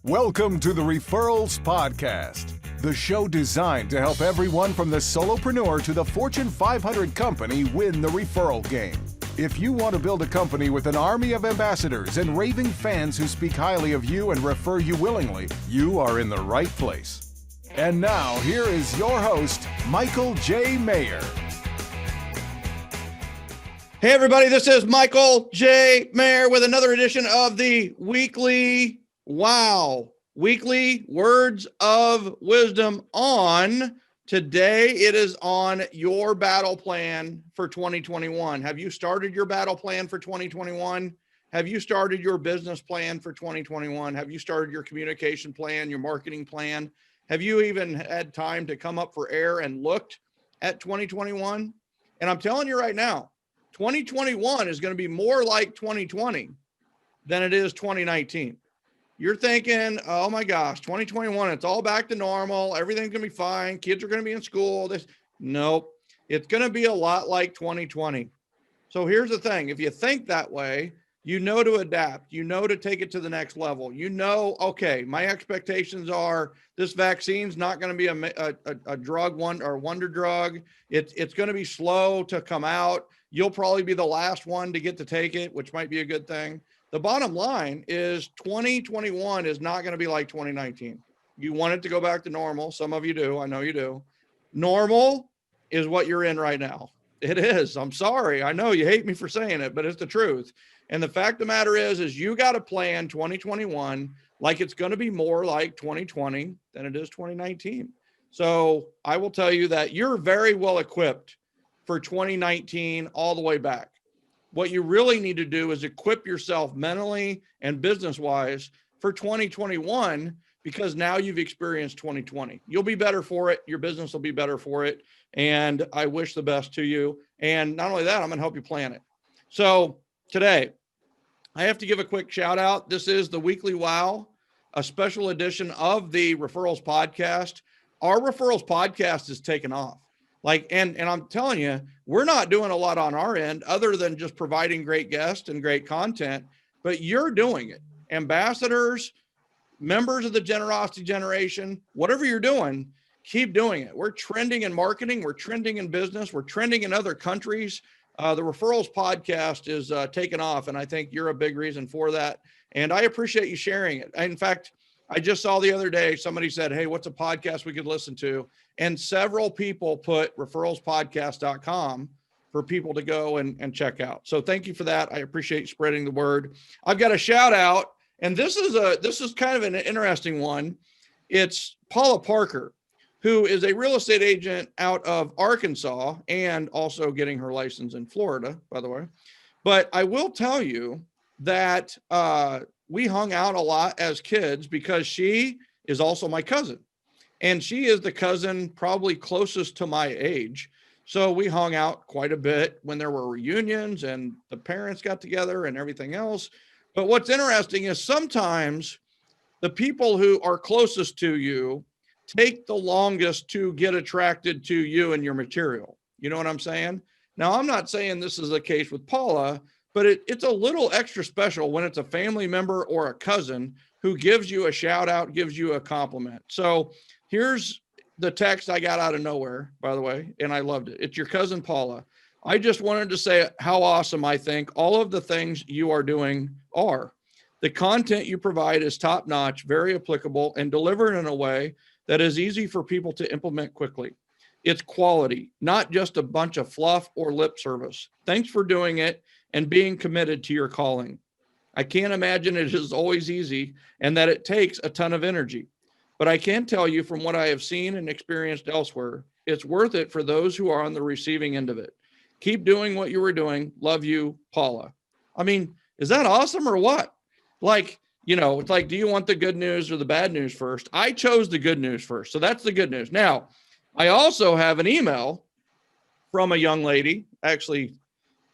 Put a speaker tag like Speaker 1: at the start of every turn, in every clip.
Speaker 1: Welcome to the Referrals Podcast, the show designed to help everyone from the solopreneur to the Fortune 500 company win the referral game. If you want to build a company with an army of ambassadors and raving fans who speak highly of you and refer you willingly, you are in the right place. And now, here is your host, Michael J. Maher.
Speaker 2: Hey, everybody, this is Michael J. Maher with another edition of the weekly Words of Wisdom on. Today, it is on your battle plan for 2021. Have you started your battle plan for 2021? Have you started your business plan for 2021? Have you started your communication plan, your marketing plan? Have you even had time to come up for air and looked at 2021? And I'm telling you right now, 2021 is going to be more like 2020 than it is 2019. You're thinking, oh my gosh, 2021, it's all back to normal. Everything's going to be fine. Kids are going to be in school. Nope. It's going to be a lot like 2020. So here's the thing. If you think that way, you know to adapt, you know to take it to the next level. You know, okay, my expectations are this vaccine's not going to be a drug wonder drug. It's going to be slow to come out. You'll probably be the last one to get to take it, which might be a good thing. The bottom line is 2021 is not going to be like 2019. You want it to go back to normal. Some of you do. I know you do. Normal is what you're in right now. It is. I'm sorry. I know you hate me for saying it, but it's the truth. And the fact of the matter is you got to plan 2021 like it's going to be more like 2020 than it is 2019. So I will tell you that you're very well equipped for 2019 all the way back. What you really need to do is equip yourself mentally and business-wise for 2021, because now you've experienced 2020. You'll be better for it. Your business will be better for it. And I wish the best to you. And not only that, I'm going to help you plan it. So today, I have to give a quick shout out. This is the Weekly Wow, a special edition of the Referrals Podcast. Our Referrals Podcast is taken off. And I'm telling you, we're not doing a lot on our end other than just providing great guests and great content, but you're doing it. Ambassadors, members of the Generosity Generation, whatever you're doing, keep doing it. We're trending in marketing. We're trending in business. We're trending in other countries. The Referrals Podcast is taken off, and I think you're a big reason for that. And I appreciate you sharing it. In fact, I just saw the other day, somebody said, hey, what's a podcast we could listen to? And several people put referralspodcast.com for people to go and check out. So thank you for that. I appreciate spreading the word. I've got a shout out, and this is kind of an interesting one. It's Paula Parker, who is a real estate agent out of Arkansas and also getting her license in Florida, by the way. But I will tell you that we hung out a lot as kids because she is also my cousin. And she is the cousin probably closest to my age. So we hung out quite a bit when there were reunions and the parents got together and everything else. But what's interesting is sometimes the people who are closest to you take the longest to get attracted to you and your material. You know what I'm saying? Now, I'm not saying this is the case with Paula, but it's a little extra special when it's a family member or a cousin who gives you a shout out, gives you a compliment. So here's the text I got out of nowhere, by the way, and I loved it. It's your cousin, Paula. I just wanted to say how awesome I think all of the things you are doing are. The content you provide is top notch, very applicable, and delivered in a way that is easy for people to implement quickly. It's quality, not just a bunch of fluff or lip service. Thanks for doing it and being committed to your calling. I can't imagine it is always easy and that it takes a ton of energy. But I can tell you from what I have seen and experienced elsewhere, it's worth it for those who are on the receiving end of it. Keep doing what you were doing. Love you, Paula. I mean, is that awesome or what? It's like, do you want the good news or the bad news first? I chose the good news first. So that's the good news. Now, I also have an email from a young lady. Actually,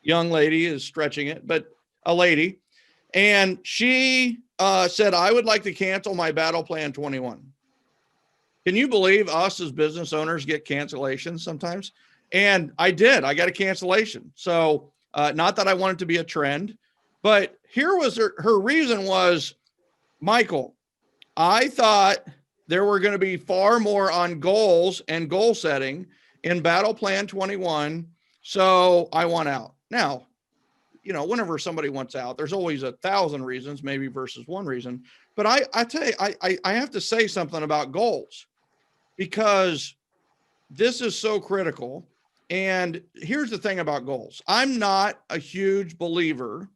Speaker 2: young lady is stretching it, but a lady. And she said, I would like to cancel my Battleplan 21. Can you believe us as business owners get cancellations sometimes? And I did. I got a cancellation. So not that I want it to be a trend, but here was her reason was, Michael, I thought there were going to be far more on goals and goal setting in Battle Plan 21. So I want out. Now, whenever somebody wants out, there's always 1,000 reasons, maybe versus one reason. But I tell you, I have to say something about goals, because this is so critical. And here's the thing about goals. I'm not a huge believer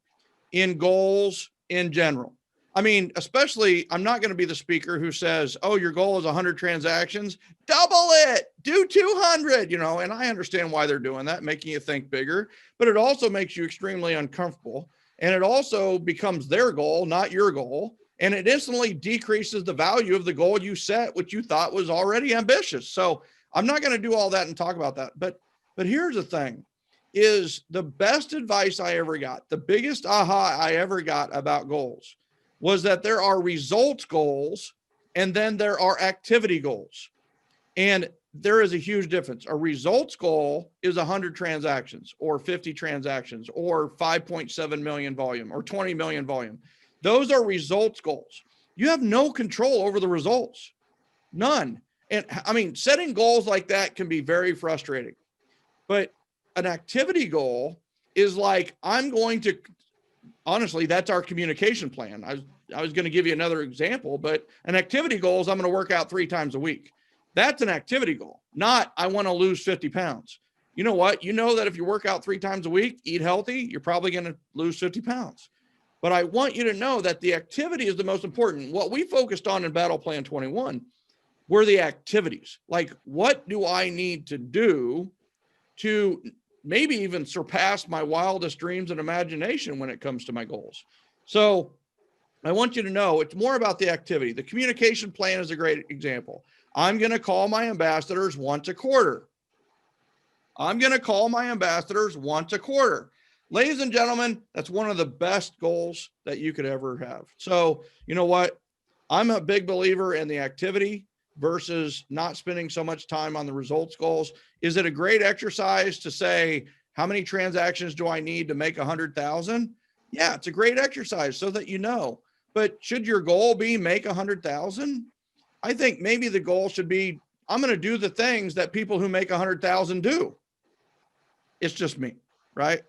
Speaker 2: in goals in general. I mean, especially, I'm not going to be the speaker who says, oh, your goal is 100 transactions, double it, do 200, and I understand why they're doing that, making you think bigger, but it also makes you extremely uncomfortable. And it also becomes their goal, not your goal. And it instantly decreases the value of the goal you set, which you thought was already ambitious. So I'm not going to do all that and talk about that. But here's the thing, is the best advice I ever got, the biggest aha I ever got about goals, was that there are results goals and then there are activity goals. And there is a huge difference. A results goal is 100 transactions or 50 transactions or 5.7 million volume or 20 million volume. Those are results goals. You have no control over the results, none. And I mean, setting goals like that can be very frustrating, but an activity goal is like, honestly, that's our communication plan. I was going to give you another example, but an activity goal is I'm going to work out 3 times a week. That's an activity goal, not I want to lose 50 pounds. You know what? You know that if you work out 3 times a week, eat healthy, you're probably going to lose 50 pounds. But I want you to know that the activity is the most important. What we focused on in Battle Plan 21 were the activities. Like, what do I need to do to maybe even surpass my wildest dreams and imagination when it comes to my goals? So I want you to know it's more about the activity. The communication plan is a great example. I'm going to call my ambassadors once a quarter. Ladies and gentlemen, that's one of the best goals that you could ever have. So, you know what? I'm a big believer in the activity versus not spending so much time on the results goals. Is it a great exercise to say, how many transactions do I need to make 100,000? Yeah, it's a great exercise so that you know. But should your goal be make 100,000? I think maybe the goal should be, I'm going to do the things that people who make 100,000 do. It's just me, right?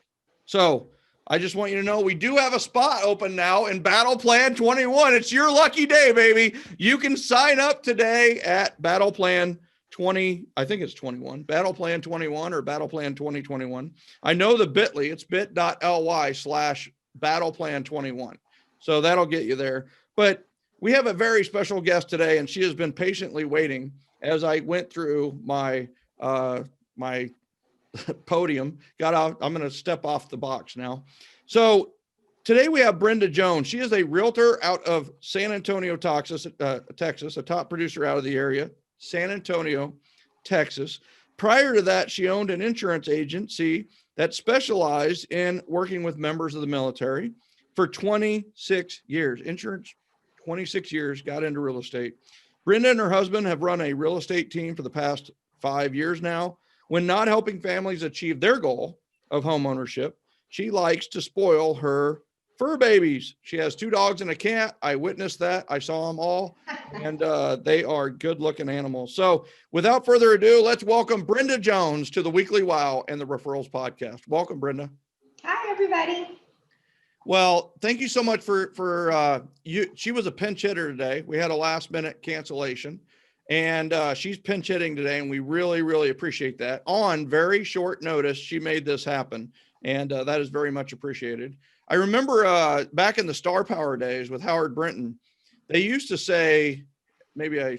Speaker 2: So I just want you to know we do have a spot open now in Battle Plan 21. It's your lucky day, baby. You can sign up today at Battle Plan 20. I think it's 21, Battle Plan 21 or Battle Plan 2021. I know the bit.ly, it's bit.ly/Battle Plan 21. So that'll get you there. But we have a very special guest today, and she has been patiently waiting as I went through my podium, got out. I'm going to step off the box now. So today we have Brenda Jones. She is a realtor out of San Antonio, Texas, a top producer out of the area, San Antonio, Texas. Prior to that, she owned an insurance agency that specialized in working with members of the military for 26 years. Insurance, 26 years, got into real estate. Brenda and her husband have run a real estate team for the past 5 years now. When not helping families achieve their goal of home ownership, she likes to spoil her fur babies. She has 2 dogs and a cat. I witnessed that. I saw them all, and they are good-looking animals. So without further ado, let's welcome Brenda Jones to the Weekly Wow and the Referrals podcast. Welcome, Brenda.
Speaker 3: Hi, everybody.
Speaker 2: Well, thank you so much for you. She was a pinch hitter today. We had a last-minute cancellation. And she's pinch hitting today, and we really, really appreciate that. On very short notice, she made this happen, and that is very much appreciated. I remember back in the Star Power days with Howard Brinton, they used to say, maybe I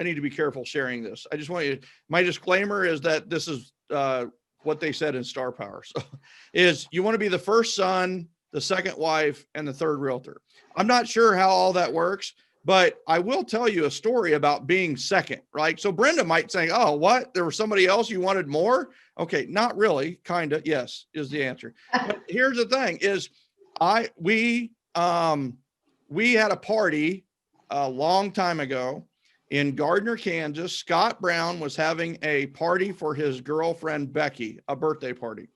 Speaker 2: need to be careful sharing this. I just want you, my disclaimer is that this is what they said in Star Power. So is you want to be the first son, the second wife, and the third realtor. I'm not sure how all that works, but I will tell you a story about being second, right? So Brenda might say, oh, what? There was somebody else you wanted more? Okay, not really, kind of, yes, is the answer. But here's the thing is we had a party a long time ago in Gardner, Kansas. Scott Brown was having a party for his girlfriend, Becky, a birthday party.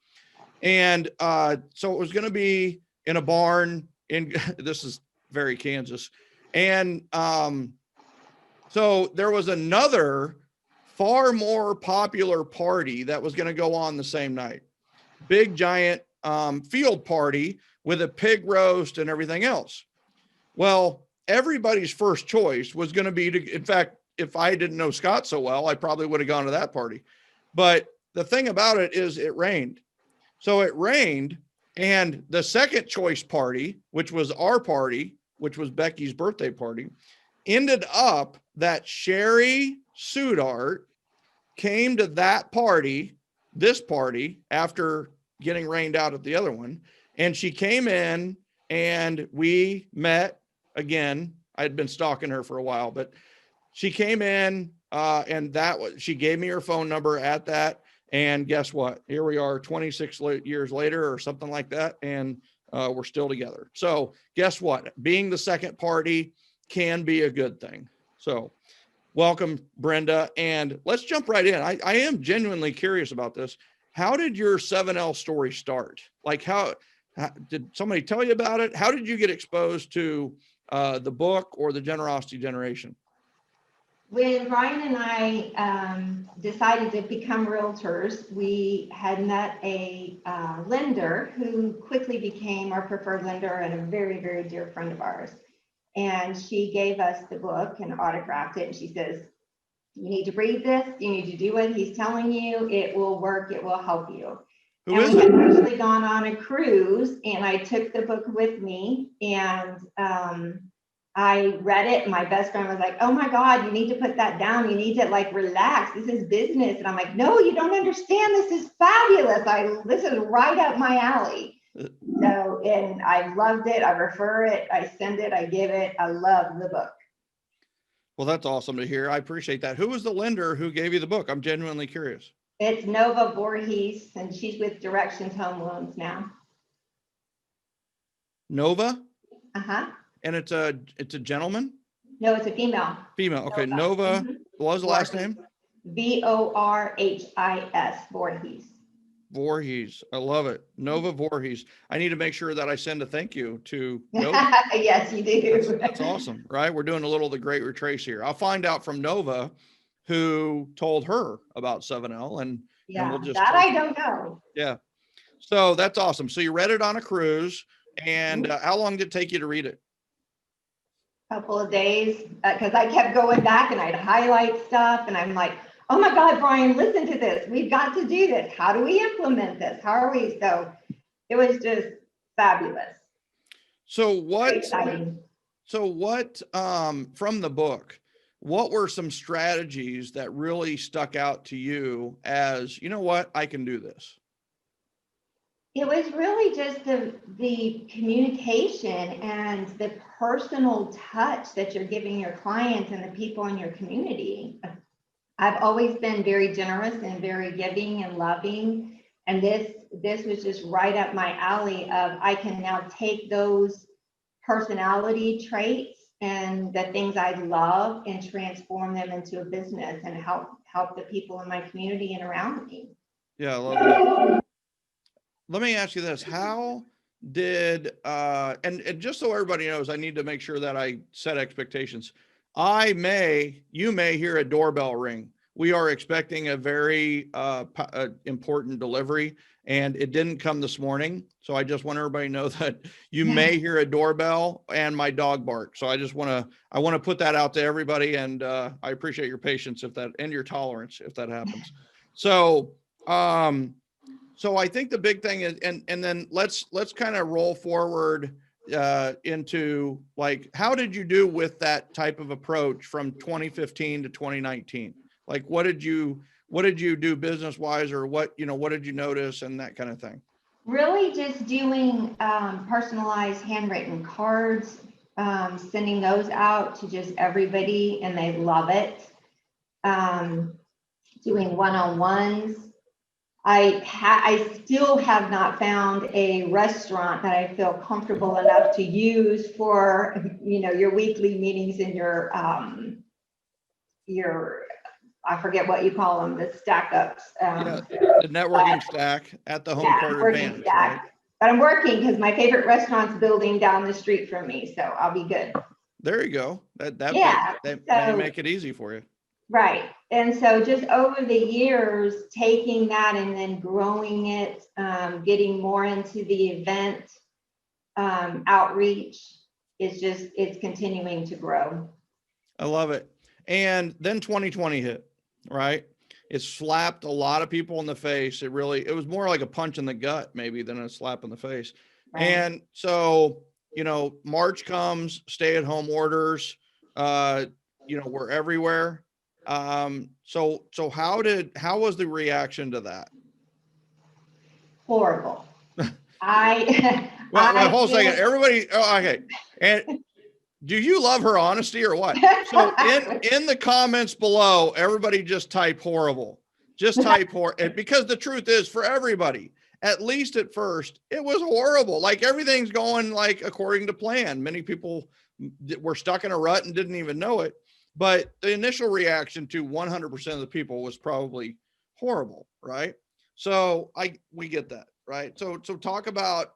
Speaker 2: And so it was going to be in a barn this is very Kansas. And so there was another far more popular party that was going to go on the same night. Big giant field party with a pig roast and everything else. Well, everybody's first choice was going to be to, in fact, if I didn't know Scott so well, I probably would have gone to that party. But the thing about it is it rained. So it rained, and the second choice party, which was our party, which was Becky's birthday party, ended up that Sherry Shoutout came to that party, this party, after getting rained out at the other one. And she came in and we met again. I had been stalking her for a while, but she came in and she gave me her phone number at that. And guess what? Here we are 26 years later or something like that. And we're still together. So guess what? Being the second party can be a good thing. So welcome, Brenda. And let's jump right in. I am genuinely curious about this. How did your 7L story start? Like how did somebody tell you about it? How did you get exposed to the book or the Generosity Generation?
Speaker 3: When Ryan and I decided to become realtors, we had met a lender who quickly became our preferred lender and a very, very dear friend of ours. And she gave us the book and autographed it. And she says, you need to read this. You need to do what he's telling you. It will work. It will help you.
Speaker 2: Who
Speaker 3: and
Speaker 2: is
Speaker 3: we
Speaker 2: it?
Speaker 3: had actually gone on a cruise, and I took the book with me, and I read it. My best friend was like, oh my God, you need to put that down. You need to like relax. This is business. And I'm like, no, you don't understand. This is fabulous. This is right up my alley. So, and I loved it. I refer it. I send it. I give it. I love the book.
Speaker 2: Well, that's awesome to hear. I appreciate that. Who was the lender who gave you the book? I'm genuinely curious.
Speaker 3: It's Nova Voorhees, and she's with Directions Home Loans now.
Speaker 2: Nova?
Speaker 3: Uh-huh.
Speaker 2: And it's a gentleman?
Speaker 3: No, it's a female.
Speaker 2: Female. Okay. Nova.
Speaker 3: Mm-hmm.
Speaker 2: What was the last name?
Speaker 3: Vorhis, Voorhees.
Speaker 2: Voorhees. I love it. Nova Voorhees. I need to make sure that I send a thank you to Nova.
Speaker 3: Yes, you do.
Speaker 2: That's awesome, right? We're doing a little of the Great Retrace here. I'll find out from Nova who told her about 7L, and we'll just
Speaker 3: I don't know.
Speaker 2: Yeah. So that's awesome. So you read it on a cruise, and how long did it take you to read it?
Speaker 3: Couple of days, because I kept going back and I'd highlight stuff, and I'm like, oh my God, Brian, listen to this. We've got to do this. How do we implement this? How are we? So it was just fabulous.
Speaker 2: So what,
Speaker 3: exciting.
Speaker 2: So what, from the book, what were some strategies that really stuck out to you as, you know what, I can do this?
Speaker 3: It was really just the communication and the personal touch that you're giving your clients and the people in your community. I've always been very generous and very giving and loving. And this was just right up my alley of, I can now take those personality traits and the things I love and transform them into a business and help the people in my community and around me.
Speaker 2: Yeah, I love that. Let me ask you this. How did, and just so everybody knows, I need to make sure that I set expectations. You may hear a doorbell ring. We are expecting a very important delivery, and it didn't come this morning. So I just want everybody to know that you may hear a doorbell and my dog bark. So I want to put that out to everybody, and I appreciate your patience and your tolerance if that happens. So, so I think the big thing is, and then let's kind of roll forward into like, how did you do with that type of approach from 2015 to 2019? Like, what did you do business wise, or what did you notice and that kind of thing?
Speaker 3: Really just doing personalized handwritten cards, sending those out to just everybody, and they love it. Doing one-on-ones. I still have not found a restaurant that I feel comfortable enough to use for, your weekly meetings and your I forget what you call them, the stack ups.
Speaker 2: The networking stack at the home court advantage. Right?
Speaker 3: But I'm working because my favorite restaurant's building down the street from me, so I'll be good.
Speaker 2: There you go. That
Speaker 3: Yeah.
Speaker 2: may
Speaker 3: So,
Speaker 2: make it easy for you.
Speaker 3: right. And so just over the years, taking that and then growing it, getting more into the event outreach it's continuing to grow.
Speaker 2: I love it. And then 2020 hit, right? It slapped a lot of people in the face. It was more like a punch in the gut maybe than a slap in the face.
Speaker 3: Right.
Speaker 2: And so, March comes, stay at home orders, we're everywhere. So how was the reaction to that?
Speaker 3: Horrible.
Speaker 2: Well, hold a second. Everybody, okay. And do you love her honesty or what? So in the comments below, everybody just type horrible. Just type horrible. Because the truth is, for everybody, at least at first, it was horrible. Like everything's going like according to plan. Many people were stuck in a rut and didn't even know it. But the initial reaction to 100% of the people was probably horrible, right? So we get that, right? So talk about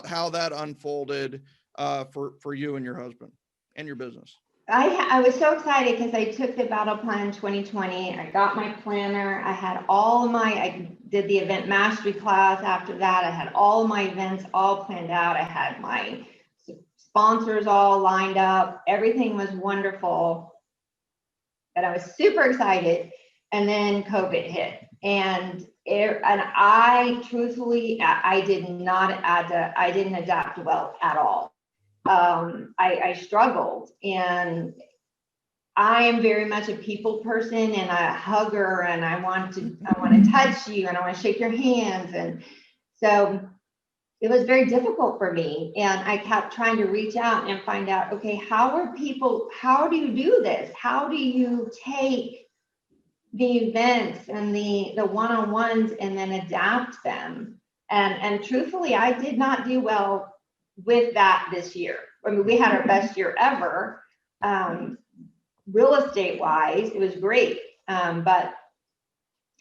Speaker 2: how that unfolded for you and your husband and your business.
Speaker 3: I was so excited because I took the Battleplan 2020. I got my planner. I did the event mastery class after that. I had all my events all planned out. I had my sponsors all lined up. Everything was wonderful. And I was super excited. And then COVID hit. And I truthfully, I didn't adapt well at all. I struggled, and I am very much a people person and a hugger, and I want to touch you and I want to shake your hands. And so it was very difficult for me. And I kept trying to reach out and find out, okay, how do you do this? How do you take the events and the one-on-ones and then adapt them? And truthfully, I did not do well with that this year. I mean, we had our best year ever, real estate wise. It was great. But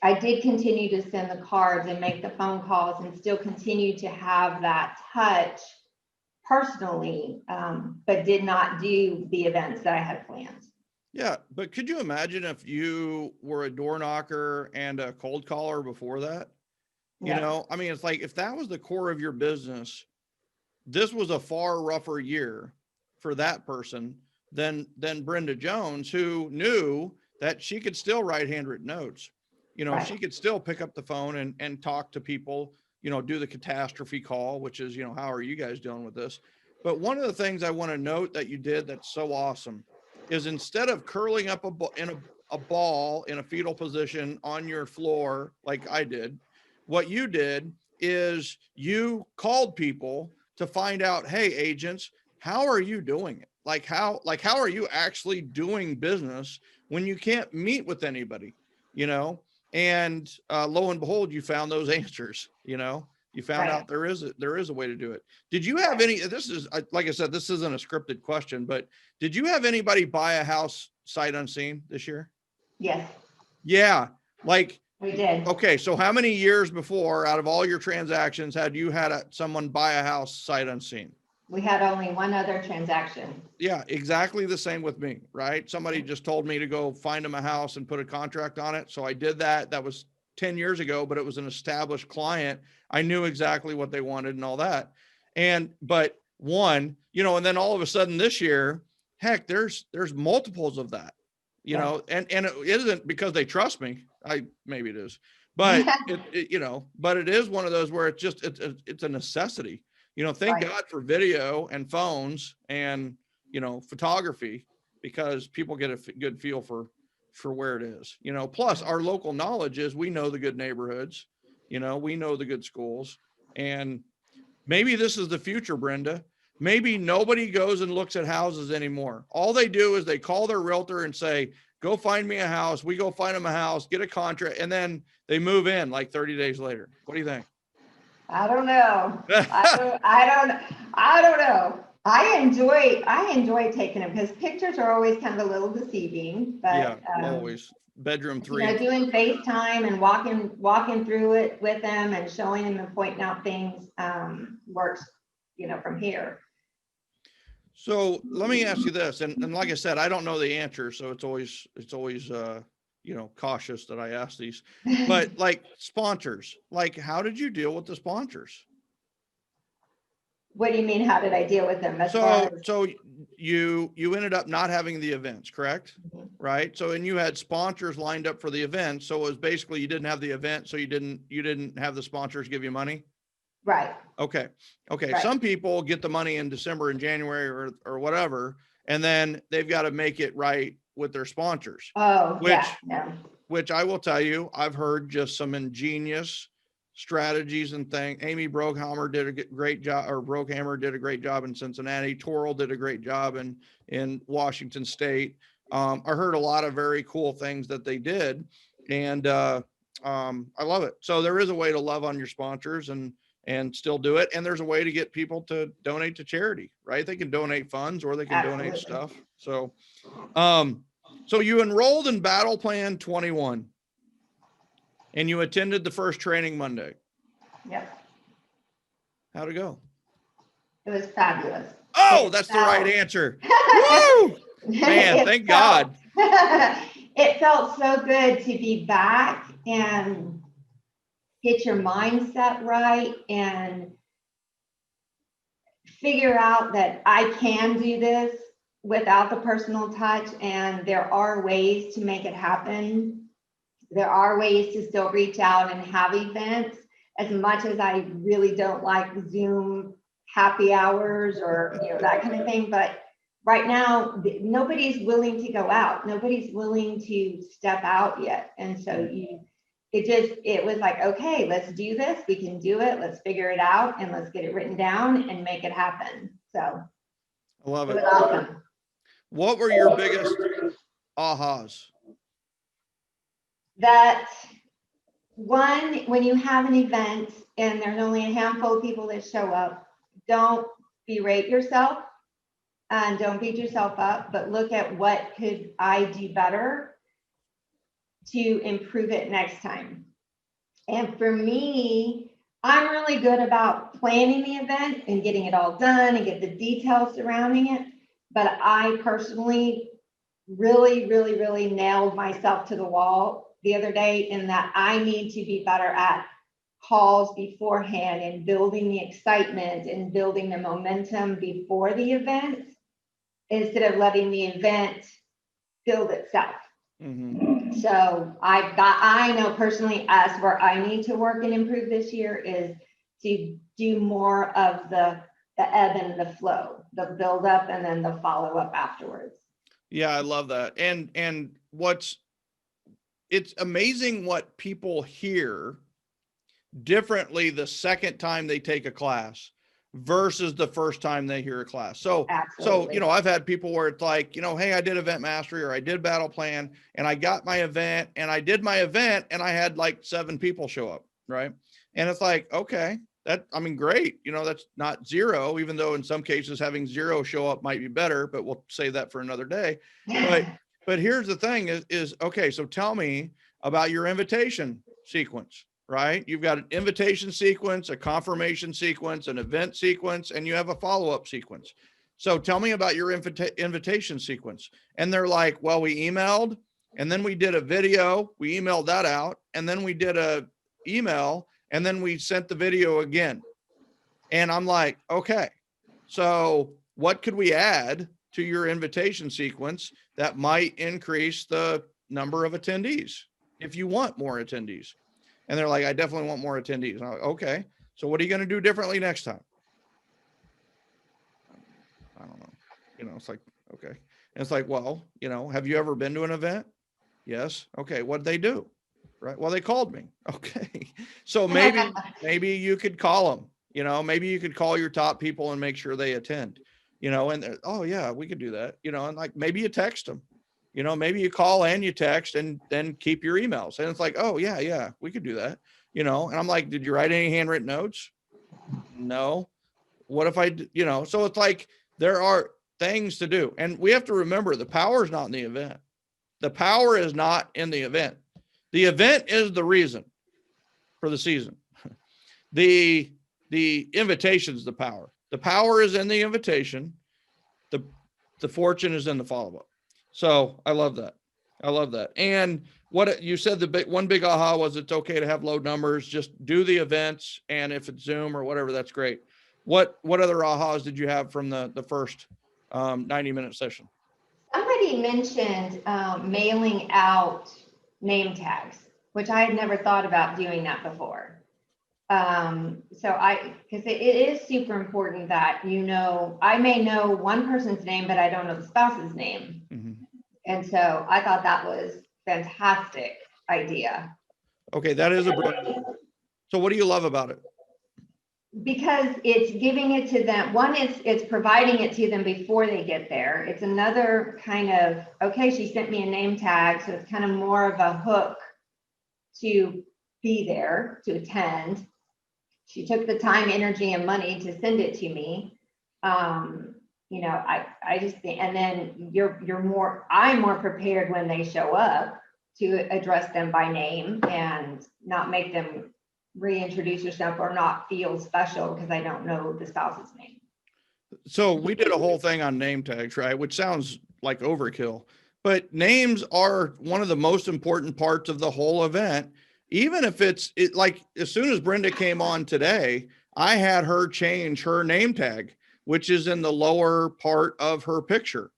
Speaker 3: I did continue to send the cards and make the phone calls and still continue to have that touch personally, but did not do the events that I had planned.
Speaker 2: Yeah, but could you imagine if you were a door knocker and a cold caller before that? I mean, it's like if that was the core of your business, this was a far rougher year for that person than Brenda Jones, who knew that she could still write handwritten notes.
Speaker 3: Right.
Speaker 2: She could still pick up the phone and talk to people, do the catastrophe call, which is, how are you guys doing with this? But one of the things I want to note that you did that's so awesome is instead of curling up in a ball in a fetal position on your floor like I did, what you did is you called people to find out, hey, agents, how are you doing it? How are you actually doing business when you can't meet with anybody, and lo and behold, you found those answers, you found out there is a way to do it. Did you have any, this is, like I said, this isn't a scripted question, but did you have anybody buy a house sight unseen this year?
Speaker 3: Yes.
Speaker 2: Yeah. Like
Speaker 3: we did.
Speaker 2: Okay. So how many years before out of all your transactions had you had someone buy a house sight unseen?
Speaker 3: We had only one other transaction.
Speaker 2: Yeah, exactly the same with me, right? Somebody just told me to go find them a house and put a contract on it. So I did that. That was 10 years ago, but it was an established client. I knew exactly what they wanted and all that. But and then all of a sudden this year, heck, there's multiples of that, and it isn't because they trust me. Maybe it is, but but it is one of those where it's a necessity. Thank God for video and phones and, photography, because people get a good feel for where it is, plus our local knowledge is we know the good neighborhoods, we know the good schools. And maybe this is the future, Brenda. Maybe nobody goes and looks at houses anymore. All they do is they call their realtor and say, go find me a house. We go find them a house, get a contract, and then they move in like 30 days later. What do you think?
Speaker 3: I don't know. I don't know. I enjoy taking them because pictures are always kind of a little deceiving, but
Speaker 2: yeah, always bedroom 3.
Speaker 3: Doing FaceTime and walking through it with them and showing them and pointing out things works, from here.
Speaker 2: So let me ask you this, and like I said, I don't know the answer, so it's always cautious that I ask these. But like sponsors, like how did you deal with the sponsors?
Speaker 3: What do you mean? How did I deal with them? As far as,
Speaker 2: So you ended up not having the events, correct? Right. So and you had sponsors lined up for the event. So it was basically you didn't have the event, so you didn't have the sponsors give you money.
Speaker 3: right.
Speaker 2: Okay.
Speaker 3: Right.
Speaker 2: Some people get the money in December and January or whatever, and then they've got to make it right with their sponsors.
Speaker 3: Oh,
Speaker 2: Which
Speaker 3: yeah, no.
Speaker 2: which I will tell you, I've heard just some ingenious strategies and things. Amy Brokehammer did a great job, or Brokehammer did a great job in Cincinnati. Torrell did a great job in Washington State. I heard a lot of very cool things that they did, and I love it. So there is a way to love on your sponsors and still do it. And there's a way to get people to donate to charity, right? They can donate funds or they can donate stuff. So, so you enrolled in Battleplan 21 and you attended the first training Monday.
Speaker 3: Yep.
Speaker 2: How'd it go?
Speaker 3: It was fabulous.
Speaker 2: Oh, that's the right answer. Woo! Man, thank God.
Speaker 3: It felt so good to be back and get your mindset right and figure out that I can do this without the personal touch, and there are ways to make it happen. There are ways to still reach out and have events, as much as I really don't like Zoom happy hours or that kind of thing. But right now, nobody's willing to go out. Nobody's willing to step out yet. And so it was like, okay, let's do this. We can do it. Let's figure it out and let's get it written down and make it happen. So
Speaker 2: I love
Speaker 3: it
Speaker 2: it.
Speaker 3: was awesome.
Speaker 2: What were your biggest ahas?
Speaker 3: That one, when you have an event and there's only a handful of people that show up, don't berate yourself and don't beat yourself up, but look at what could I do better to improve it next time. And for me, I'm really good about planning the event and getting it all done and get the details surrounding it. But I personally really nailed myself to the wall the other day in that I need to be better at calls beforehand and building the excitement and building the momentum before the event instead of letting the event build itself.
Speaker 2: Mm-hmm.
Speaker 3: So I know personally as where I need to work and improve this year is to do more of the ebb and the flow, the build up and then the follow up afterwards.
Speaker 2: Yeah, I love that. And it's amazing what people hear differently the second time they take a class versus the first time they hear a class. So,
Speaker 3: Absolutely.
Speaker 2: I've had people where it's like, hey, I did Event Mastery or I did Battleplan and I got my event and I did my event and I had like 7 people show up. Right. And it's like, okay, great. That's not 0, even though in some cases having 0 show up might be better, but we'll save that for another day. But here's the thing is, okay, so tell me about your invitation sequence, right? You've got an invitation sequence, a confirmation sequence, an event sequence, and you have a follow-up sequence. So tell me about your invitation sequence. And they're like, well, we emailed and then we did a video, we emailed that out, and then we did a email, and then we sent the video again. And I'm like, okay, so what could we add to your invitation sequence that might increase the number of attendees if you want more attendees? And they're like, I definitely want more attendees. Like, okay, so what are you going to do differently next time? I don't know. It's like, okay. And it's like, well, have you ever been to an event? Yes. Okay. What'd they do? Right. Well, they called me. Okay. So maybe you could call them, maybe you could call your top people and make sure they attend, and oh yeah, we could do that, and like, maybe you text them, maybe you call and you text and then keep your emails. And it's like, oh yeah, we could do that, and I'm like, did you write any handwritten notes? No. What if I, so it's like, there are things to do. And we have to remember the power is not in the event. The power is not in the event. The event is the reason for the season. The invitation is the power. The power is in the invitation. the fortune is in the follow-up. So I love that. I love that. And what you said, one big aha was it's okay to have low numbers, just do the events. And if it's Zoom or whatever, that's great. What other ahas did you have from the first 90-minute session?
Speaker 3: Somebody mentioned mailing out name tags, which I had never thought about doing that before. Because it is super important that, I may know one person's name, but I don't know the spouse's name.
Speaker 2: Mm-hmm.
Speaker 3: And so I thought that was fantastic idea.
Speaker 2: Okay, that is a brilliant. So what do you love about it?
Speaker 3: Because it's giving it to them. One is it's providing it to them before they get there. It's another kind of, okay, she sent me a name tag, so it's kind of more of a hook to be there, to attend. She took the time, energy, and money to send it to me. I just think, and then I'm more prepared when they show up to address them by name and not make them reintroduce yourself or not feel special because I don't know the spouse's name.
Speaker 2: So we did a whole thing on name tags, right? Which sounds like overkill, but names are one of the most important parts of the whole event. Even if it's like, as soon as Brenda came on today, I had her change her name tag, which is in the lower part of her picture.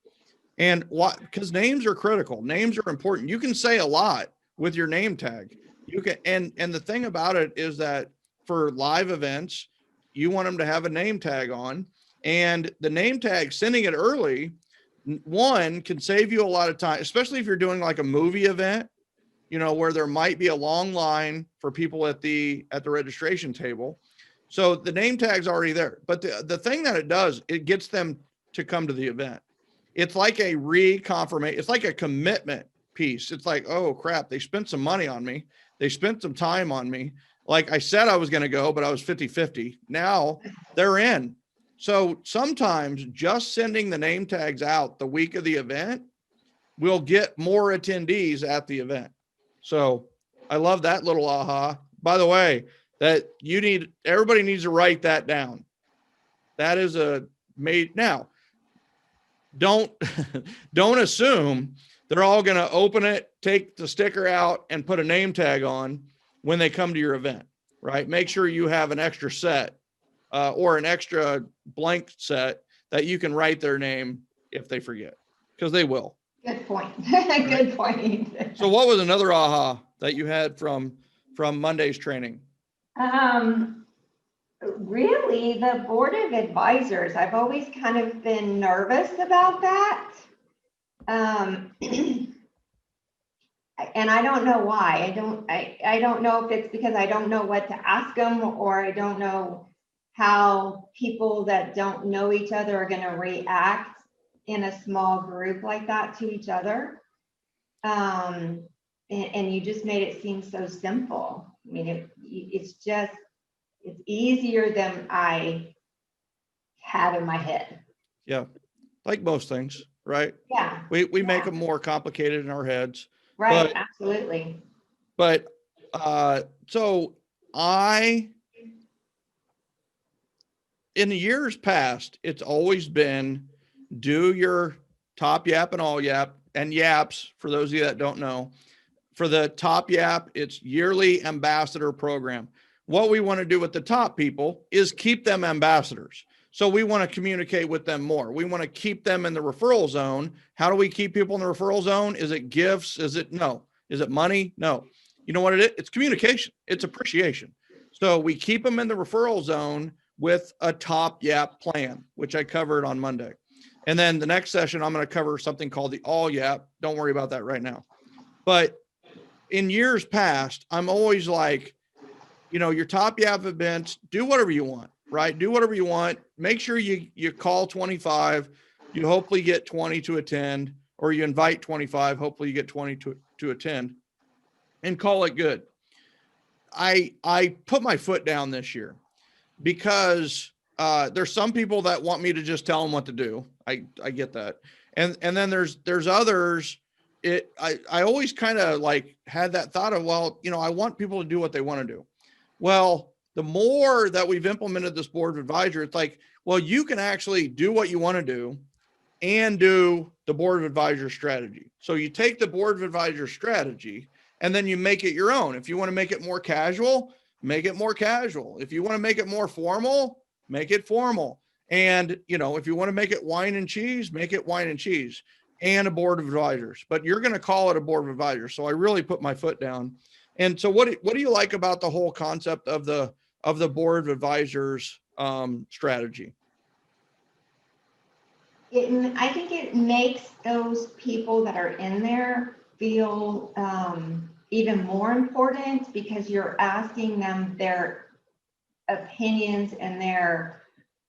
Speaker 2: And because names are critical, names are important. You can say a lot with your name tag. You can, and the thing about it is that for live events, you want them to have a name tag on, and the name tag, sending it early, one, can save you a lot of time, especially if you're doing like a movie event, where there might be a long line for people at the registration table. So the name tag's already there. But the thing that it does, it gets them to come to the event. It's like a reconfirmation. It's like a commitment piece. It's like, oh crap, they spent some money on me. They spent some time on me. Like I said, I was going to go, but I was 50-50. Now they're in. So sometimes just sending the name tags out the week of the event will get more attendees at the event. So I love that little aha. By the way, that everybody needs to write that down. That is now, don't assume they're all going to open it, take the sticker out, and put a name tag on when they come to your event, right? Make sure you have an extra set or an extra blank set that you can write their name if they forget, because they will.
Speaker 3: Good point. Good point.
Speaker 2: So what was another aha that you had from Monday's training?
Speaker 3: Really, the board of advisors, I've always kind of been nervous about that. And I don't know why. I don't know if it's because I don't know what to ask them, or I don't know how people that don't know each other are going to react in a small group like that to each other. And you just made it seem so simple. I mean, it's easier than I had in my head.
Speaker 2: Yeah. Like most things, right?
Speaker 3: Yeah.
Speaker 2: We make them more complicated in our heads.
Speaker 3: Right. Absolutely.
Speaker 2: But so in the years past, it's always been do your top yap and all yap, and yaps, for those of you that don't know. For the top yap, it's yearly ambassador program. What we want to do with the top people is keep them ambassadors. So we want to communicate with them more. We want to keep them in the referral zone. How do we keep people in the referral zone? Is it gifts? No. Is it money? No. You know what it is? It's communication. It's appreciation. So we keep them in the referral zone with a top yap plan, which I covered on Monday. And then the next session, I'm going to cover something called the all yap. Don't worry about that right now. But in years past, I'm always like, your top yap events, do whatever you want, right? Do whatever you want. Make sure you call 25. You hopefully get 20 to attend, or you invite 25. Hopefully you get 20 to attend, and call it good. I put my foot down this year because there's some people that want me to just tell them what to do. I get that. And then there's others. I always kind of like had that thought of, well, I want people to do what they want to do. Well, the more that we've implemented this board of advisors, it's like, well, you can actually do what you want to do, and do the board of advisors strategy. So you take the board of advisors strategy and then you make it your own. If you want to make it more casual, make it more casual. If you want to make it more formal, make it formal. And, you know, if you want to make it wine and cheese, make it wine and cheese and a board of advisors, but you're going to call it a board of advisors. So I really put my foot down. And so what do you like about the whole concept of the board of advisors strategy?
Speaker 3: I think it makes those people that are in there feel even more important, because you're asking them their opinions and their,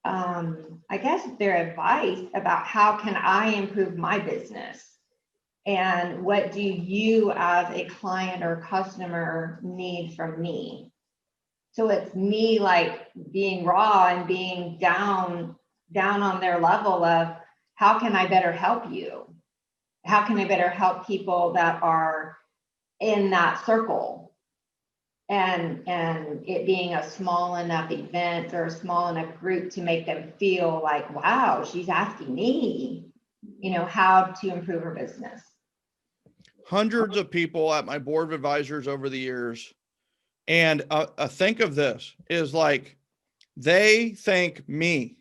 Speaker 3: I guess, their advice about how can I improve my business, and what do you as a client or customer need from me. So it's me like being raw and being down on their level of, how can I better help you? How can I better help people that are in that circle? And it being a small enough event or a small enough group to make them feel like, wow, she's asking me, you know, how to improve her business.
Speaker 2: Hundreds of people at my board of advisors over the years. And think of this is like, they thank me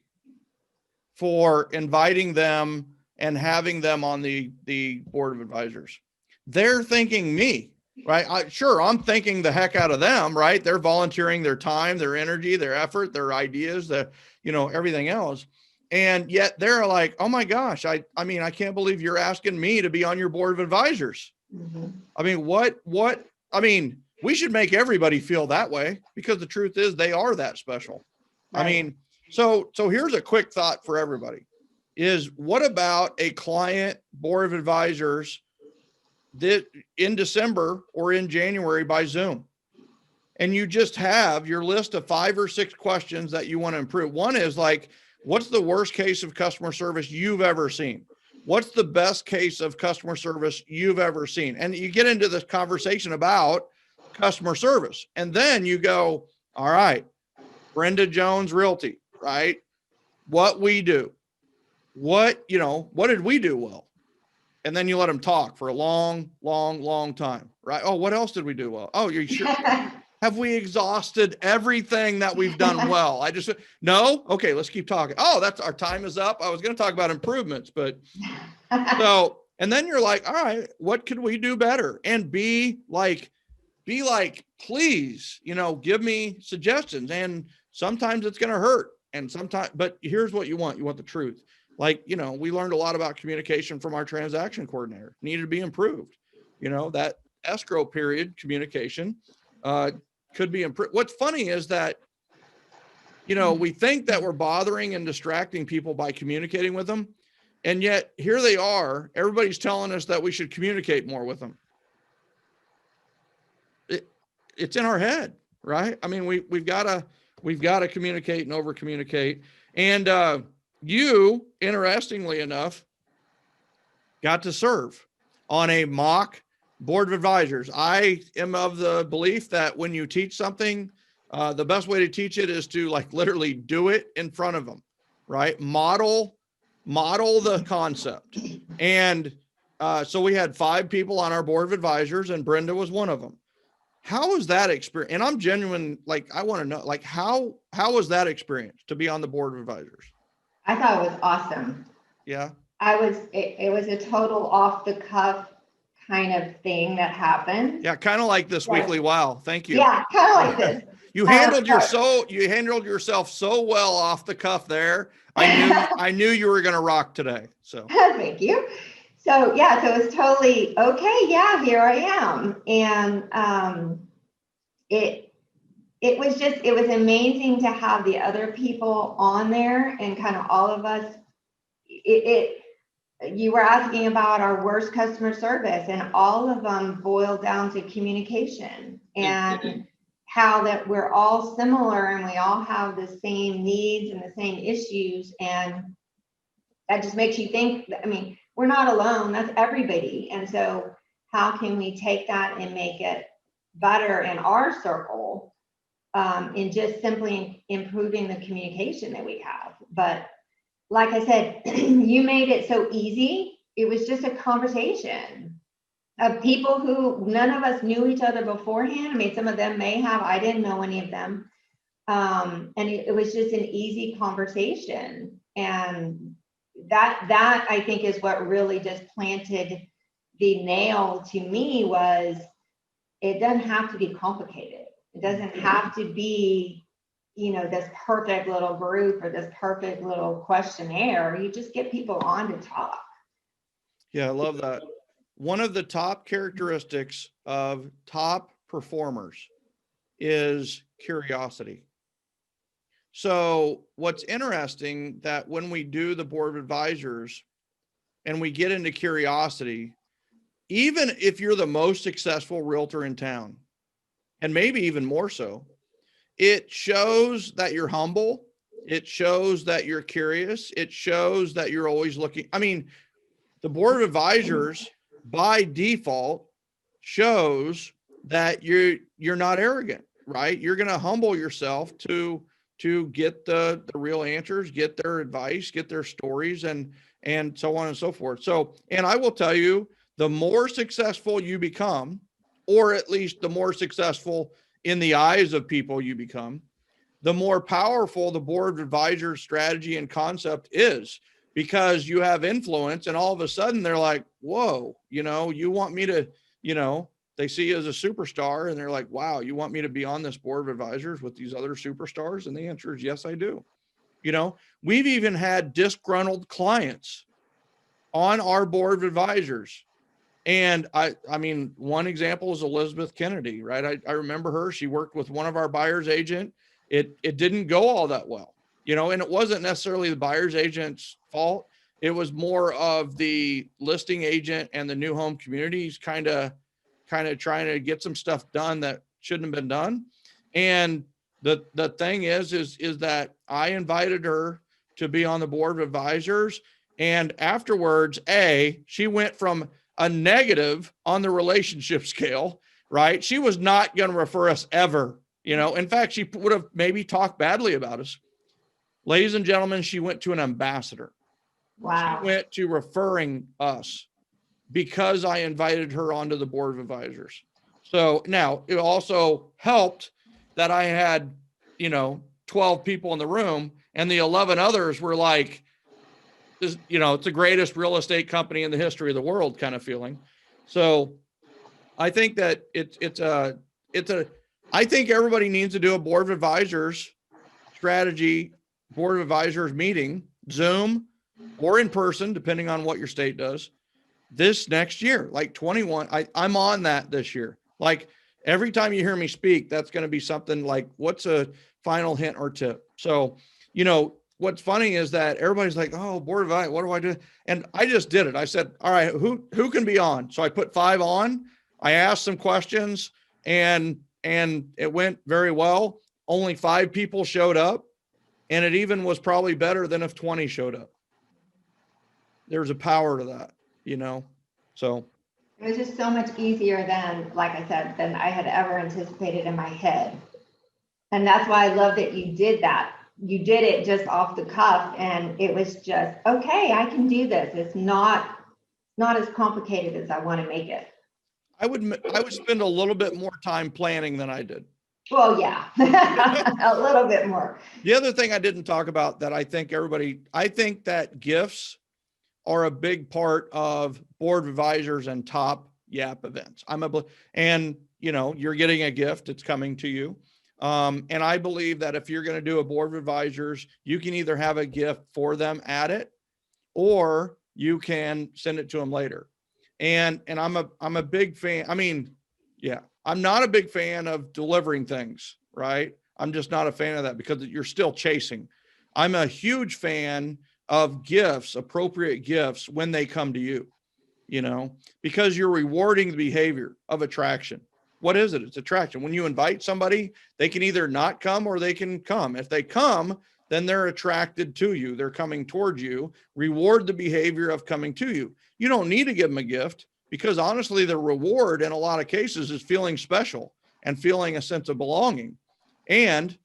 Speaker 2: for inviting them and having them on the board of advisors. They're thanking me, right? I'm thanking the heck out of them, right? They're volunteering their time, their energy, their effort, their ideas, everything else. And yet they're like, oh my gosh, I mean, I can't believe you're asking me to be on your board of advisors. Mm-hmm. I mean, we should make everybody feel that way, because the truth is they are that special. Right. I mean, so here's a quick thought for everybody is, what about a client board of advisors that in December or in January by Zoom? And you just have your list of 5 or 6 questions that you want to improve. One is like, what's the worst case of customer service you've ever seen? What's the best case of customer service you've ever seen? And you get into this conversation about customer service. And then you go, all right, Brenda Jones Realty, right? What we do, what did we do well? And then you let them talk for a long time, right? Oh, what else did we do well? Oh, you sure? Have we exhausted everything that we've done well? No. Okay, let's keep talking. Oh, that's our time is up. I was going to talk about improvements, but and then you're like, all right, what could we do better? And be like, please, give me suggestions. And sometimes it's going to hurt. And sometimes, but here's what you want. You want the truth. Like, we learned a lot about communication from our transaction coordinator. Needed to be improved. That escrow period communication could be improved. What's funny is that, we think that we're bothering and distracting people by communicating with them. And yet here they are. Everybody's telling us that we should communicate more with them. It's in our head, right? I mean, we've got to communicate and over communicate. And you, interestingly enough, got to serve on a mock board of advisors. I am of the belief that when you teach something, the best way to teach it is to like literally do it in front of them, right? Model the concept. And so we had 5 people on our board of advisors, and Brenda was one of them. How was that experience? And I'm genuine, like, I want to know, like, how was that experience to be on the board of advisors?
Speaker 3: I thought it was awesome.
Speaker 2: Yeah.
Speaker 3: It was a total off the cuff kind of thing that happened.
Speaker 2: Yeah. Kind of like this weekly. Wow. Thank you.
Speaker 3: Yeah. Kind of like this.
Speaker 2: You handled yourself so well off the cuff there. I knew you were going to rock today. So
Speaker 3: thank you. So yeah, so it was totally okay. Yeah, here I am. And it was amazing to have the other people on there and kind of all of us. You were asking about our worst customer service, and all of them boil down to communication and how that we're all similar and we all have the same needs and the same issues. And that just makes you think, I mean, we're not alone, that's everybody. And so how can we take that and make it better in our circle, in just simply improving the communication that we have? But like I said, you made it so easy. It was just a conversation of people who none of us knew each other beforehand. I mean, some of them may have, I didn't know any of them. And it was just an easy conversation. And that I think is what really just planted the nail to me was it doesn't have to be complicated. It doesn't have to be, you know, this perfect little group or this perfect little questionnaire. You just get people on to talk.
Speaker 2: Yeah, I love that. One of the top characteristics of top performers is curiosity. So what's interesting that when we do the board of advisors and we get into curiosity, even if you're the most successful realtor in town, and maybe even more so, it shows that you're humble. It shows that you're curious. It shows that you're always looking. I mean, the board of advisors by default shows that you're not arrogant, right? You're going to humble yourself to get the real answers, get their advice, get their stories, and so on and so forth. So, and I will tell you, the more successful you become, or at least the more successful in the eyes of people you become, the more powerful the board of advisors strategy and concept is, because you have influence and all of a sudden they're like, whoa, you know, you want me to, you know, they see you as a superstar and they're like, wow, you want me to be on this board of advisors with these other superstars? And the answer is yes, I do. You know, we've even had disgruntled clients on our board of advisors. And I mean, one example is Elizabeth Kennedy, right? I remember her. She worked with one of our buyer's agent. It didn't go all that well, you know, and it wasn't necessarily the buyer's agent's fault. It was more of the listing agent and the new home communities kind of trying to get some stuff done that shouldn't have been done. And the thing is that I invited her to be on the board of advisors. And afterwards, she went from a negative on the relationship scale, right? She was not going to refer us ever. You know, in fact, she would have maybe talked badly about us. Ladies and gentlemen, she went to an ambassador.
Speaker 3: Wow.
Speaker 2: She went to referring us because I invited her onto the board of advisors. So now it also helped that I had, you know, 12 people in the room and the 11 others were like, this, you know, it's the greatest real estate company in the history of the world kind of feeling. So I think that I think everybody needs to do a board of advisors strategy, board of advisors meeting, Zoom or in person, depending on what your state does, this next year, like 21. I'm on that this year. Like every time you hear me speak, that's going to be something like, what's a final hint or tip? So, you know, what's funny is that everybody's like, oh, board of advisors, what do I do? And I just did it. I said, all right, who can be on? So I put 5 on. I asked some questions and it went very well. Only 5 people showed up, and it even was probably better than if 20 showed up. There's a power to that, you know? So
Speaker 3: it was just so much easier than, like I said, than I had ever anticipated in my head. And that's why I love that you did that. You did it just off the cuff, and it was just, okay, I can do this. It's not as complicated as I want to make it. I
Speaker 2: would spend a little bit more time planning than I did.
Speaker 3: Well, yeah, a little bit more.
Speaker 2: The other thing I didn't talk about that I think that gifts are a big part of board of advisors and top YAP events. And you know, you're getting a gift, it's coming to you. And I believe that if you're going to do a board of advisors, you can either have a gift for them at it, or you can send it to them later. And I'm a big fan. I mean, yeah, I'm not a big fan of delivering things, right? I'm just not a fan of that because you're still chasing. I'm a huge fan of gifts, appropriate gifts when they come to you, you know, because you're rewarding the behavior of attraction. What is it? It's attraction. When you invite somebody, they can either not come or they can come. If they come, then they're attracted to you. They're coming towards you. Reward the behavior of coming to you. You don't need to give them a gift, because honestly, the reward in a lot of cases is feeling special and feeling a sense of belonging and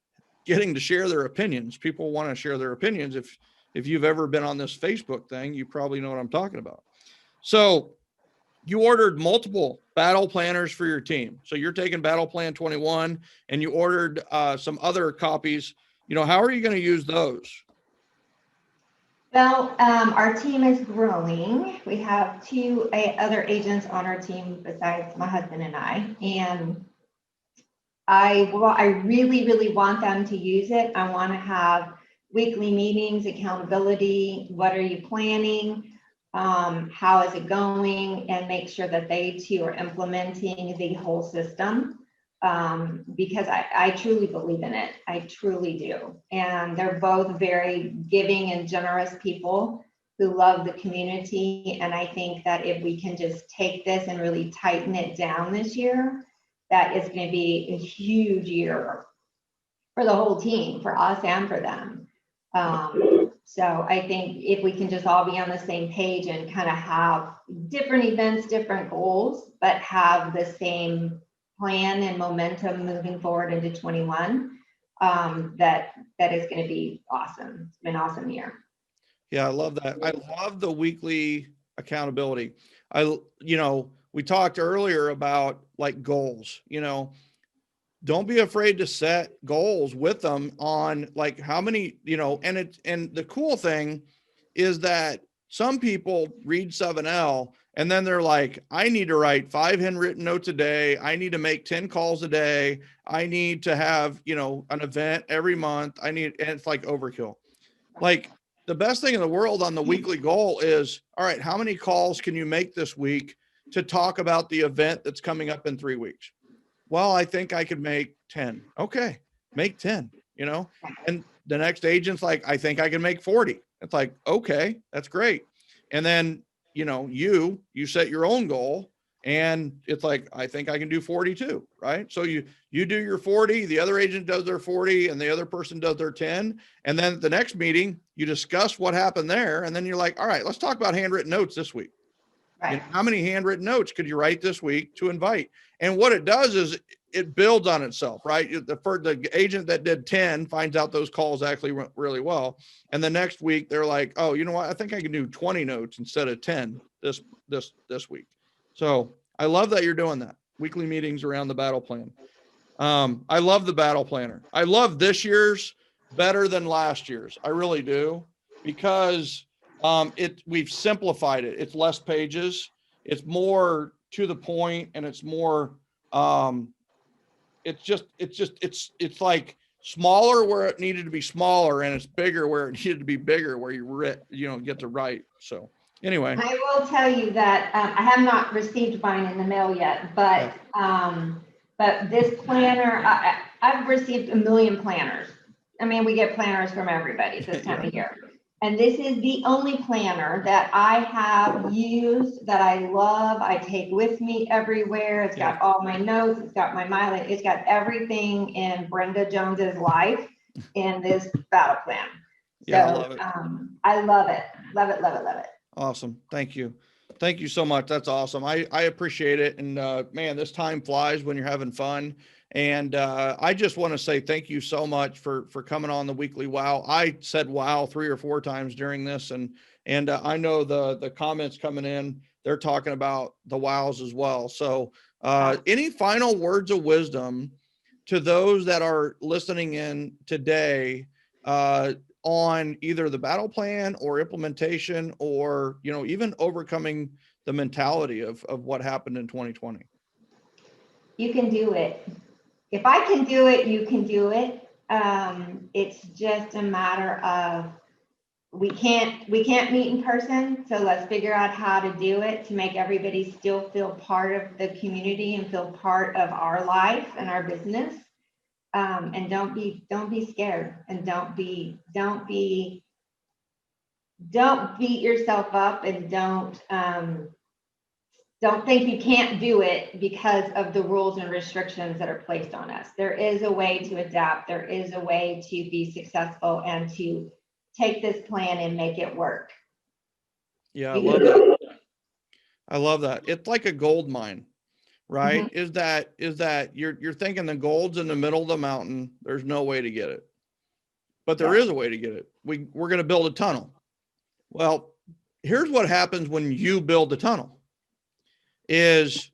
Speaker 2: getting to share their opinions. People want to share their opinions. if you've ever been on this Facebook thing, you probably know what I'm talking about. So you ordered multiple battle planners for your team. So you're taking Battle Plan 21 and you ordered some other copies. How are you going to use those?
Speaker 3: Well, our team is growing. We have two other agents on our team besides my husband and I. And I really, really want them to use it. I want to have weekly meetings, accountability. What are you planning? How is it going? And make sure that they too are implementing the whole system. Because I truly believe in it. I truly do. And they're both very giving and generous people who love the community. And I think that if we can just take this and really tighten it down this year, that is going to be a huge year for the whole team, for us and for them. So I think if we can just all be on the same page and kind of have different events, different goals, but have the same plan and momentum moving forward into 21, that is going to be awesome. It's been an awesome year.
Speaker 2: Yeah, I love that. I love the weekly accountability. We talked earlier about like goals, don't be afraid to set goals with them on like how many, and the cool thing is that some people read 7L and then they're like, I need to write 5 handwritten notes a day. I need to make 10 calls a day. I need to have, an event every month. And it's like overkill. Like the best thing in the world on the weekly goal is, all right, how many calls can you make this week to talk about the event that's coming up in 3 weeks? Well, I think I could make 10. Okay, make 10, and the next agent's like, I think I can make 40. It's like, okay, that's great. And then, you set your own goal and it's like, I think I can do 42, right? So you do your 40, the other agent does their 40 and the other person does their 10. And then at the next meeting, you discuss what happened there. And then you're like, all right, let's talk about handwritten notes this week.
Speaker 3: Right.
Speaker 2: How many handwritten notes could you write this week to invite? And what it does is it builds on itself, right? The agent that did 10 finds out those calls actually went really well. And the next week they're like, oh, you know what? I think I can do 20 notes instead of 10 this week. So I love that you're doing that. Weekly meetings around the battle plan. I love the battle planner. I love this year's better than last year's. I really do, because we've simplified it. It's less pages. It's more to the point, and it's more, it's like smaller where it needed to be smaller, and it's bigger where it needed to be bigger, where you get to write. So anyway,
Speaker 3: I will tell you that I have not received mine in the mail yet, but this planner, I've received a million planners. I mean, we get planners from everybody this time of year. And this is the only planner that I have used, that I love. I take with me everywhere. It's got all my notes. It's got my mileage. It's got everything in Brenda Jones's life in this battle plan.
Speaker 2: Yeah,
Speaker 3: So,
Speaker 2: I love it.
Speaker 3: I love it. Love it, love it, love it.
Speaker 2: Awesome. Thank you. Thank you so much. That's awesome. I appreciate it. And man, this time flies when you're having fun. And I just want to say thank you so much for coming on the weekly wow. I said wow 3 or 4 times during this, and I know the comments coming in, they're talking about the wows as well. So any final words of wisdom to those that are listening in today on either the battle plan or implementation, or even overcoming the mentality of what happened in 2020?
Speaker 3: You can do it. If I can do it, you can do it. It's just a matter of, we can't meet in person, so let's figure out how to do it to make everybody still feel part of the community and feel part of our life and our business. And don't be scared, and don't beat yourself up, and don't think you can't do it because of the rules and restrictions that are placed on us. There is a way to adapt. There is a way to be successful and to take this plan and make it work.
Speaker 2: Yeah, I love that. I love that. It's like a gold mine, right?
Speaker 3: Mm-hmm.
Speaker 2: Is that you're thinking the gold's in the middle of the mountain. There's no way to get it. but there is a way to get it. We're going to build a tunnel. Well, here's what happens when you build the tunnel is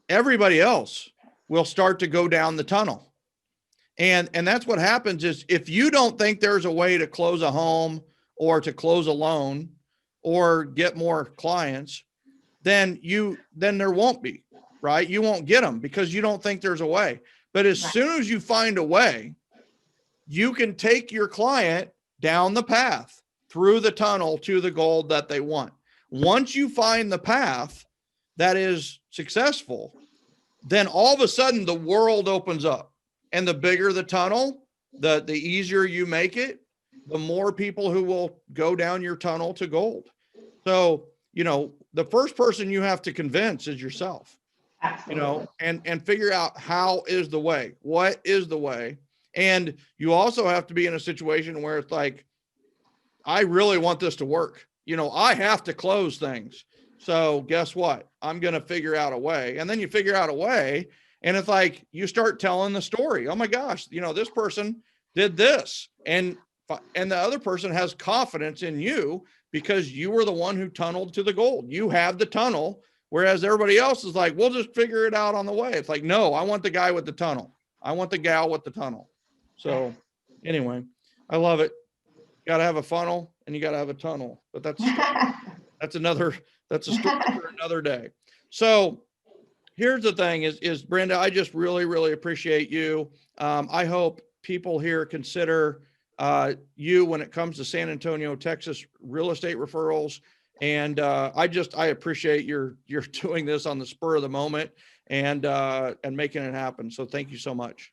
Speaker 2: everybody else will start to go down the tunnel. And that's what happens is if you don't think there's a way to close a home or to close a loan or get more clients, then there won't be, right? You won't get them because you don't think there's a way. But as soon as you find a way, you can take your client down the path through the tunnel to the goal that they want. Once you find the path that is successful, then all of a sudden the world opens up. And the bigger the tunnel, the easier you make it, the more people who will go down your tunnel to gold. So, the first person you have to convince is yourself. Absolutely. And figure out how is the way, what is the way. And you also have to be in a situation where it's like, I really want this to work. I have to close things. So guess what? I'm going to figure out a way. And then you figure out a way. And it's like, you start telling the story. Oh my gosh, this person did this. And the other person has confidence in you because you were the one who tunneled to the gold. You have the tunnel. Whereas everybody else is like, we'll just figure it out on the way. It's like, no, I want the guy with the tunnel. I want the gal with the tunnel. So anyway, I love it. Got to have a funnel and you got to have a tunnel, but that's a story for another day. So here's the thing is Brenda, I just really, really appreciate you. I hope people here consider you when it comes to San Antonio, Texas real estate referrals. And I appreciate you're doing this on the spur of the moment and making it happen. So thank you so much.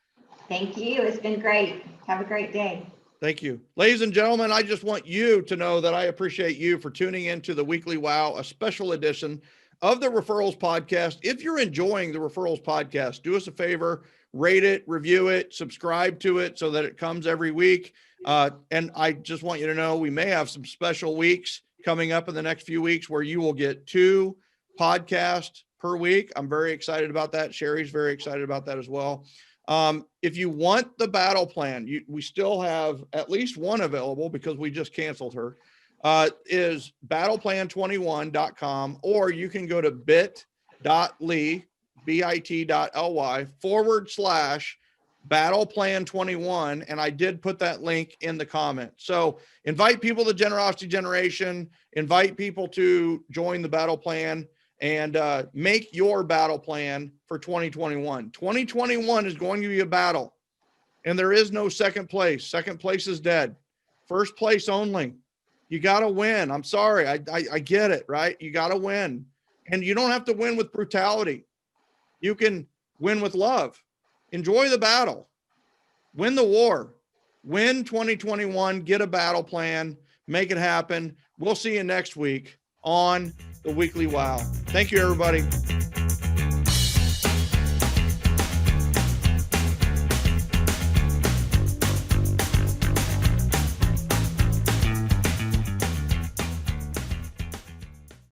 Speaker 3: Thank you. It's been great. Have a great day.
Speaker 2: Thank you. Ladies and gentlemen, I just want you to know that I appreciate you for tuning into the Weekly Wow, a special edition of the Referrals Podcast. If you're enjoying the Referrals Podcast, do us a favor, rate it, review it, subscribe to it so that it comes every week. And I just want you to know we may have some special weeks coming up in the next few weeks where you will get 2 podcasts per week. I'm very excited about that. Sherry's very excited about that as well. If you want the battle plan, we still have at least one available because we just canceled her, is battleplan21.com, or you can go to bit.ly, bit.ly /Battleplan21. And I did put that link in the comment. So invite people to Generosity Generation, invite people to join the battle plan and make your battle plan for 2021. 2021 is going to be a battle and there is no second place. Second place is dead. First place only. You got to win. I'm sorry. I get it, right? You got to win. And you don't have to win with brutality. You can win with love. Enjoy the battle. Win the war. Win 2021. Get a battle plan. Make it happen. We'll see you next week on the Weekly Wow. Thank you, everybody.